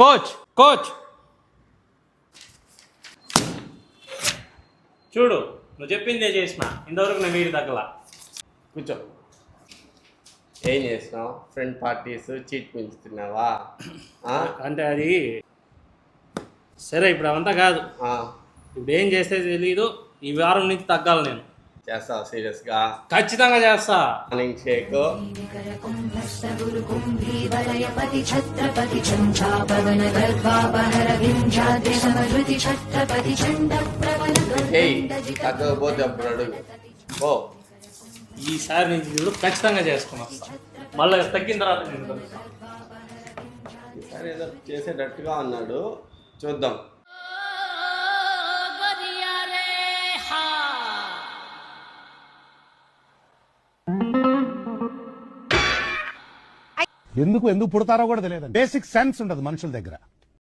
Coach coach చూడు, నువ్వు చెప్పిందే చేసిన, ఇంతవరకు నేను వీడి తగ్గలా. కూర్చో. ఏం చేసినావు? ఫ్రెండ్ పార్టీస్, చీట్ మీల్స్ తిన్నావా? అంటే అది సరే, ఇప్పుడు అవంతా కాదు. ఆ, ఇప్పుడు ఏం చేస్తే తెలీదు. ఈ వారం నుంచి తగ్గాలి నేను. చేస్తావు సీరియస్గా? ఖచ్చితంగా చేస్తా. మార్నింగ్ షేక్, తగ్గకపోతే అప్పుడు అడుగు. ఓ, ఈసారి నుంచి చూడు ఖచ్చితంగా చేసుకుని వస్తా. మళ్ళీ తగ్గిన తర్వాత నేను కలుస్తా. ఈసారి ఏదో చేసేటట్టుగా ఉన్నాడు, చూద్దాం. ఎందుకు పుడతారో కూడా తెలియదు. బేసిక్ సెన్స్ ఉండదు మనుషుల దగ్గర.